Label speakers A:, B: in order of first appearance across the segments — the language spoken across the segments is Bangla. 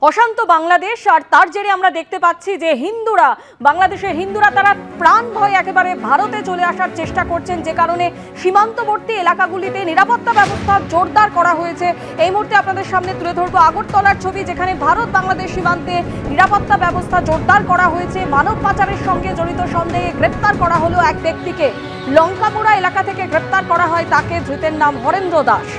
A: অশান্ত বাংলাদেশ, আর তার জেরে আমরা দেখতে পাচ্ছি যে বাংলাদেশের হিন্দুরা তারা প্রাণ ভয় একেবারে ভারতে চলে আসার চেষ্টা করছেন, যে কারণে সীমান্তবর্তী এলাকাগুলিতে নিরাপত্তা ব্যবস্থা জোরদার করা হয়েছে। এই মুহূর্তে আপনাদের সামনে তুলে ধরবো আগরতলার ছবি, যেখানে ভারত বাংলাদেশ সীমান্তে নিরাপত্তা ব্যবস্থা জোরদার করা হয়েছে। মানব পাচারের সঙ্গে জড়িত সন্দেহে গ্রেপ্তার করা হলো এক ব্যক্তিকে। লঙ্কাপুরা এলাকা থেকে গ্রেপ্তার করা হয় তাকে। ধৃতের নাম হরেন্দ্র দাস।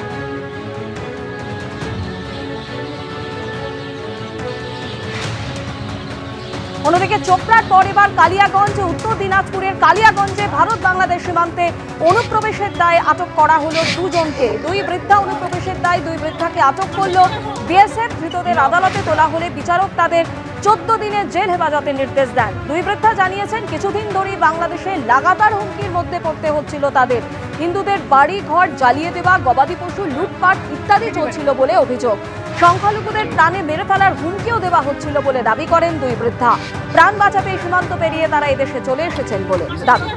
A: অন্যদিকে চোপড়ার পর এবার কালিয়াগঞ্জ, উত্তর দিনাজপুরের কালিয়াগঞ্জে ভারত বাংলাদেশ সীমান্তে অনুপ্রবেশের দায়ে আটক করা হলো দুজনকে। দুই বৃদ্ধা অনুপ্রবেশের দায়ে দুই বৃদ্ধাকে আটক করলো বিএসএফ। ধৃতদের আদালতে তোলা হলে বিচারক তাদের 14 দিনের জেল হেফাজতের নির্দেশ দেন। দুই বৃদ্ধা জানিয়েছেন, কিছুদিন ধরেই বাংলাদেশে লাগাতার হুমকির মধ্যে পড়তে হচ্ছিল তাদের। হিন্দুদের বাড়ি ঘর জ্বালিয়ে দেওয়া, গবাদি পশু লুটপাট ইত্যাদি চলছিল বলে অভিযোগ। সংখ্যালঘুদের প্রাণে মেরে ফেলার হুমকিও দেওয়া হচ্ছিল বলে দাবি করেন দুই বৃদ্ধা। প্রাণ বাঁচাতে সীমান্ত পেরিয়ে তারা এদেশে চলে এসেছেন বলে দাবি।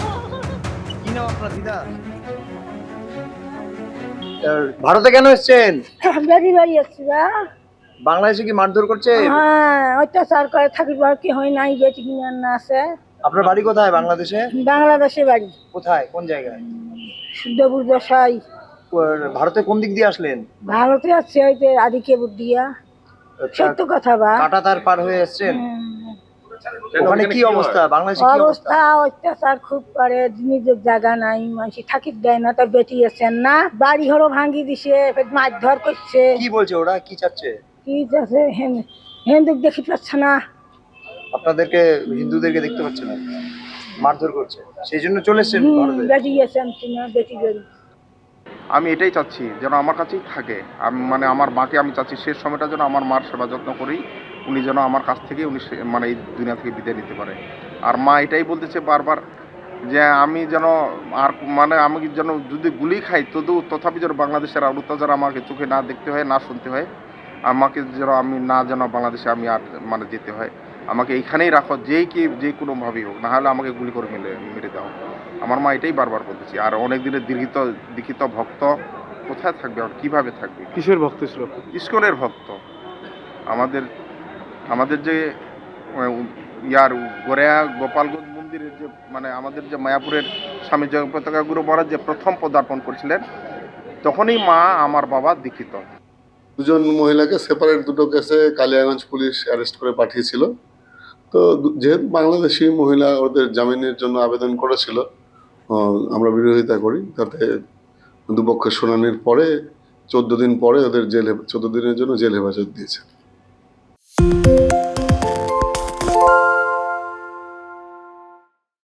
B: ভারতে কেন এসেছেন? বাংলাদেশে কি মারধর করছে?
C: হ্যাঁ, অত্যাচার করে থাকিবার কি হয় নাই, বেটি কিনে না আছে।
B: আপনার বাড়ি কোথায় বাংলাদেশে?
C: বাংলাদেশে বাড়ি।
B: কোথায়, কোন জায়গায়?
C: শুদ্ধপুর দশাই।
B: ভারতে কোন দিক দিয়ে আসলেন?
C: ভারতে আছে হইতে আদিকেবুর দিয়া। সত্য কথা বা
B: কাঁটাতার পার হয়ে এসেছেন? ওখানে কি অবস্থা? বাংলাদেশে কি অবস্থা?
C: অত্যাচার খুব করে, নিজের জায়গা নাই, মানুষ থাকির দেয় না। তার বেটি আছেন না, বাড়ি ঘরও ভাঙ্গি দিছে, মারধর করছে।
B: কি বলছে ওরা, কি চাচ্ছে?
C: কি চাচ্ছে? হিন্দুক দেখি পাচ্ছে না,
B: আপনাদেরকে হিন্দুদেরকে দেখতে পাচ্ছে না, মারধর করছে, সেই জন্য চলে এসেছেন ভারতে।
C: বেটি আছেন না, বেটি বেরি।
D: আমি এটাই চাচ্ছি যেন আমার কাছেই থাকে। আমি আমার মাকে আমি চাচ্ছি শেষ সময়টা যেন আমার মার সেবা যত্ন করি, উনি যেন আমার কাছ থেকে উনি এই দুনিয়া থেকে বিদায় নিতে পারে। আর মা এটাই বলতেছে বারবার যে আমি যেন আর আমি যেন যদি গুলি খাই তথাপি যেন বাংলাদেশের আর অত্যাচার আমাকে চোখে না দেখতে হয়, না শুনতে হয়। আমাকে যেন আমি যেন বাংলাদেশে আমি আর যেতে হয়। আমাকে এইখানেই রাখো, যে কোনোভাবেই হোক, না হলে আমাকে গুলি করে মেরে দাও। আমার মা এটাই বারবার বলতেছি। আর অনেক দিনের দীক্ষিত ভক্ত কোথায় থাকবে আর কিভাবে থাকবে?
E: কিসের ভক্ত ছিল?
D: ইস্কনের ভক্ত। আমাদের যে গড়িয়া গোপালগঞ্জ মন্দিরের যে আমাদের যে মায়াপুরের স্বামী জয়প্রতাকা গুরু মহারাজ যে প্রথম পদার্পণ করেছিলেন, তখনই মা আমার বাবা দীক্ষিত।
F: দুজন মহিলাকে সেপারেট দুটো কেসে কালিয়াগঞ্জ পুলিশ অ্যারেস্ট করে পাঠিয়েছিল। তো যেহেতু বাংলাদেশি মহিলা ওদের জামিনের জন্য আবেদন করেছিল, আমরা বিরোধিতা করি। তাতে দুপক্ষের শুনানির পরে 14 দিন পরে ওদের 14 দিনের জন্য জেল হেফাজত দিয়েছে।